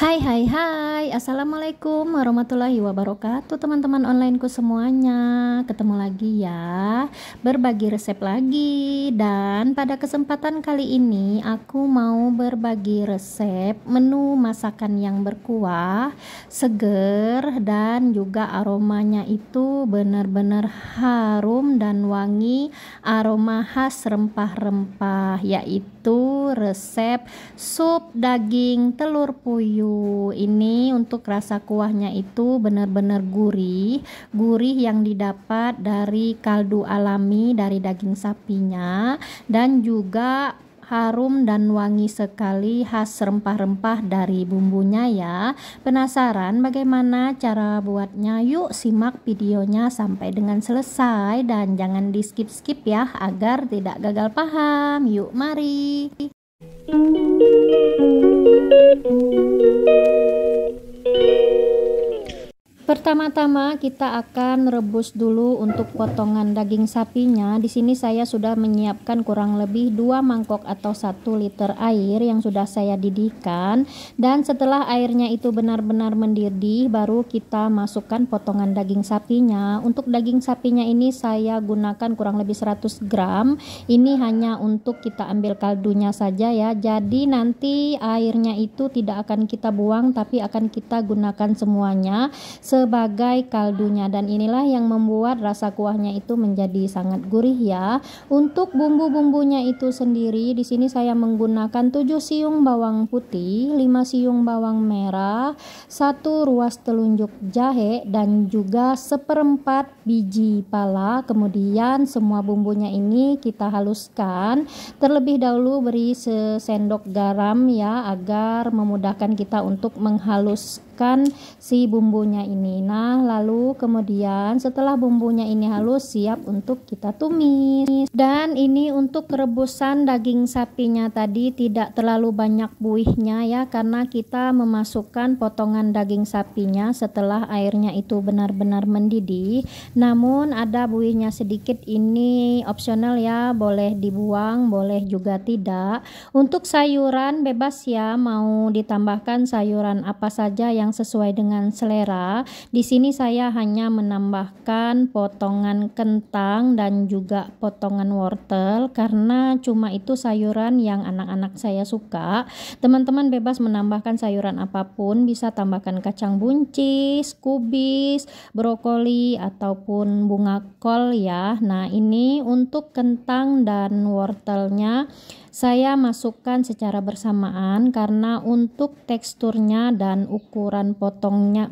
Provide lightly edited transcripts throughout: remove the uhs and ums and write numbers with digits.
Hai hai hai, Assalamualaikum warahmatullahi wabarakatuh teman-teman onlineku semuanya. Ketemu lagi ya, berbagi resep lagi. Dan pada kesempatan kali ini aku mau berbagi resep menu masakan yang berkuah, seger, dan juga aromanya itu benar-benar harum dan wangi, aroma khas rempah-rempah, yaitu resep sup daging telur puyuh. Ini untuk rasa kuahnya itu benar-benar gurih yang didapat dari kaldu alami dari daging sapinya, dan juga harum dan wangi sekali khas rempah-rempah dari bumbunya ya. Penasaran bagaimana cara buatnya? Yuk simak videonya sampai dengan selesai dan jangan di skip-skip ya agar tidak gagal paham. Yuk mari. Pertama-tama kita akan rebus dulu untuk potongan daging sapinya. Di sini saya sudah menyiapkan kurang lebih 2 mangkok atau 1 liter air yang sudah saya didihkan, dan setelah airnya itu benar-benar mendidih baru kita masukkan potongan daging sapinya. Untuk daging sapinya ini saya gunakan kurang lebih 100 gram. Ini hanya untuk kita ambil kaldunya saja ya. Jadi nanti airnya itu tidak akan kita buang tapi akan kita gunakan semuanya sebagai kaldunya, dan inilah yang membuat rasa kuahnya itu menjadi sangat gurih ya. Untuk bumbu-bumbunya itu sendiri di sini saya menggunakan 7 siung bawang putih, 5 siung bawang merah, 1 ruas telunjuk jahe, dan juga 1/4 biji pala. Kemudian semua bumbunya ini kita haluskan. Terlebih dahulu beri sesendok garam ya agar memudahkan kita untuk menghaluskan si bumbunya ini. Nah, lalu kemudian setelah bumbunya ini halus siap untuk kita tumis. Dan ini untuk rebusan daging sapinya tadi tidak terlalu banyak buihnya ya, karena kita memasukkan potongan daging sapinya setelah airnya itu benar-benar mendidih. Namun ada buihnya sedikit, ini opsional ya, boleh dibuang boleh juga tidak. Untuk sayuran bebas ya, mau ditambahkan sayuran apa saja yang sesuai dengan selera. Di sini saya hanya menambahkan potongan kentang dan juga potongan wortel karena cuma itu sayuran yang anak-anak saya suka. Teman-teman bebas menambahkan sayuran apapun, bisa tambahkan kacang buncis, kubis, brokoli ataupun bunga kol ya. Nah, ini untuk kentang dan wortelnya saya masukkan secara bersamaan karena untuk teksturnya dan ukuran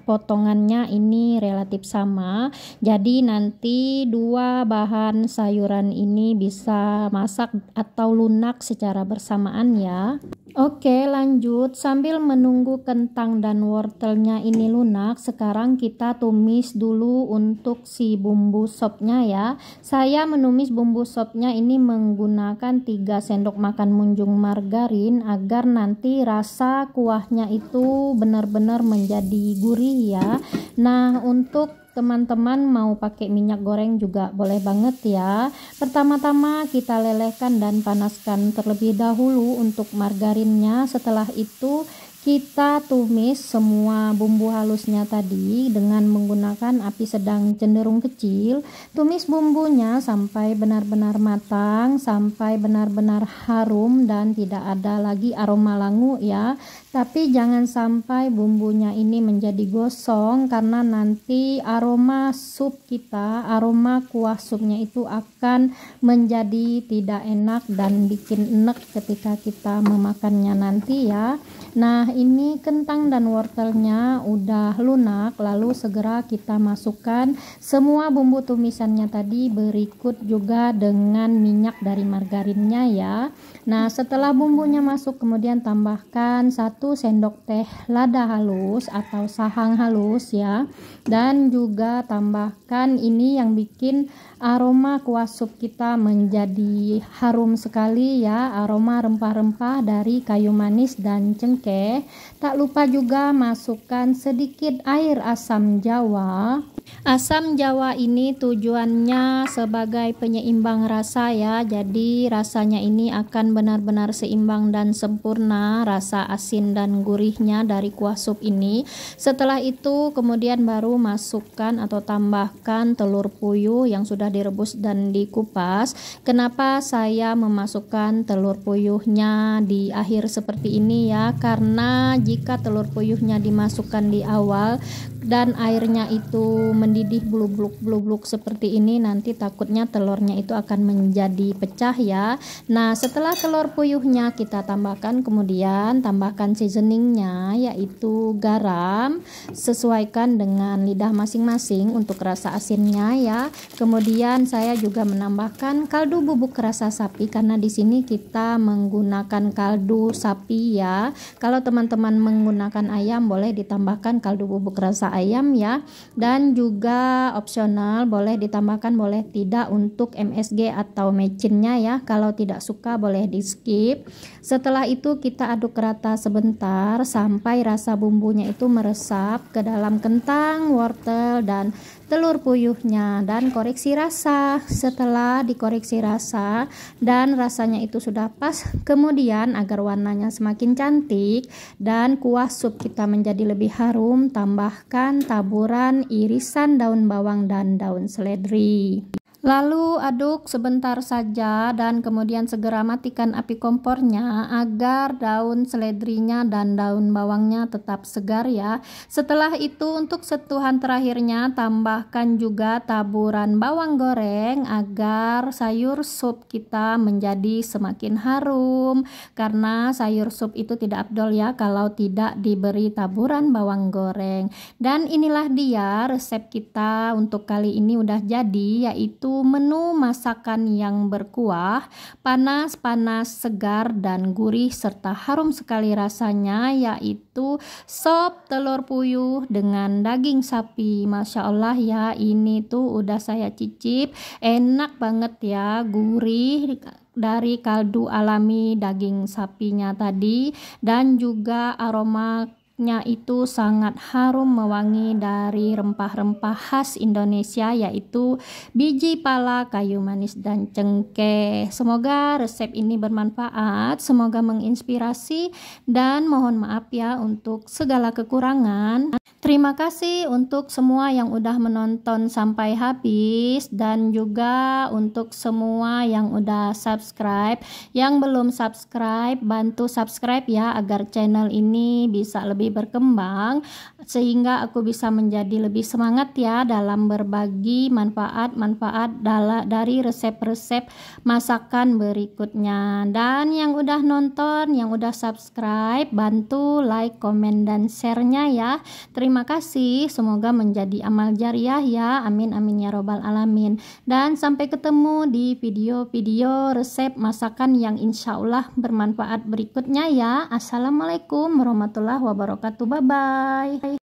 potongannya ini relatif sama. Jadi nanti dua bahan sayuran ini bisa masak atau lunak secara bersamaan ya. Oke, lanjut. Sambil menunggu kentang dan wortelnya ini lunak, sekarang kita tumis dulu untuk si bumbu sopnya ya. Saya menumis bumbu sopnya ini menggunakan 3 sendok makan munjung margarin agar nanti rasa kuahnya itu benar-benar menjadi gurih ya. Nah, untuk teman-teman mau pakai minyak goreng juga boleh banget ya. Pertama-tama kita lelehkan dan panaskan terlebih dahulu untuk margarinnya. Setelah itu kita tumis semua bumbu halusnya tadi dengan menggunakan api sedang cenderung kecil. Tumis bumbunya sampai benar-benar matang, sampai benar-benar harum dan tidak ada lagi aroma langu ya. Tapi jangan sampai bumbunya ini menjadi gosong karena nanti aroma sup kita, aroma kuah supnya itu akan menjadi tidak enak dan bikin enek ketika kita memakannya nanti ya. Nah, ini kentang dan wortelnya udah lunak, lalu segera kita masukkan semua bumbu tumisannya tadi berikut juga dengan minyak dari margarinnya ya. Nah, setelah bumbunya masuk kemudian tambahkan 1 sendok teh lada halus atau sahang halus ya, dan juga tambahkan ini yang bikin aroma kuah sup kita menjadi harum sekali ya, aroma rempah-rempah dari kayu manis dan cengkeh. cengkeh. Tak lupa juga masukkan sedikit air asam jawa. Asam jawa ini tujuannya sebagai penyeimbang rasa ya, jadi rasanya ini akan benar-benar seimbang dan sempurna rasa asin dan gurihnya dari kuah sup ini. Setelah itu kemudian baru masukkan atau tambahkan telur puyuh yang sudah direbus dan dikupas. Kenapa saya memasukkan telur puyuhnya di akhir seperti ini ya, karena jika telur puyuhnya dimasukkan di awal dan airnya itu mendidih blub-blub seperti ini, nanti takutnya telurnya itu akan menjadi pecah ya. Nah, setelah telur puyuhnya kita tambahkan, kemudian tambahkan seasoningnya yaitu garam, sesuaikan dengan lidah masing-masing untuk rasa asinnya ya. Kemudian saya juga menambahkan kaldu bubuk rasa sapi karena di sini kita menggunakan kaldu sapi ya. Kalau teman-teman menggunakan ayam boleh ditambahkan kaldu bubuk rasa ayam ya, dan juga opsional boleh ditambahkan boleh tidak untuk MSG atau mecinnya ya, kalau tidak suka boleh di skip. Setelah itu kita aduk rata sebentar sampai rasa bumbunya itu meresap ke dalam kentang, wortel dan telur puyuhnya, dan koreksi rasa. Setelah dikoreksi rasa dan rasanya itu sudah pas, kemudian agar warnanya semakin cantik dan kuah sup kita menjadi lebih harum, tambahkan taburan irisan daun bawang dan daun seledri. Lalu aduk sebentar saja dan kemudian segera matikan api kompornya agar daun seledrinya dan daun bawangnya tetap segar ya. Setelah itu untuk sentuhan terakhirnya tambahkan juga taburan bawang goreng agar sayur sup kita menjadi semakin harum, karena sayur sup itu tidak afdol ya kalau tidak diberi taburan bawang goreng. Dan inilah dia resep kita untuk kali ini udah jadi, yaitu menu masakan yang berkuah, panas-panas, segar dan gurih serta harum sekali rasanya, yaitu sop telur puyuh dengan daging sapi. Masya Allah ya, ini tuh udah saya cicip, enak banget ya, gurih dari kaldu alami daging sapinya tadi, dan juga aromanya itu sangat harum mewangi dari rempah-rempah khas Indonesia, yaitu biji pala, kayu manis dan cengkeh. Semoga resep ini bermanfaat, semoga menginspirasi, dan mohon maaf ya untuk segala kekurangan. Terima kasih untuk semua yang udah menonton sampai habis, dan juga untuk semua yang udah subscribe. Yang belum subscribe, bantu subscribe ya agar channel ini bisa lebih berkembang, sehingga aku bisa menjadi lebih semangat ya dalam berbagi manfaat-manfaat dari resep-resep masakan berikutnya. Dan yang udah nonton, yang udah subscribe, bantu like, komen, dan share-nya ya. Terima kasih, semoga menjadi amal jariah ya, amin amin ya robbal alamin. Dan sampai ketemu di video-video resep masakan yang insya Allah bermanfaat berikutnya ya. Assalamualaikum warahmatullahi wabarakatuh. Bye bye.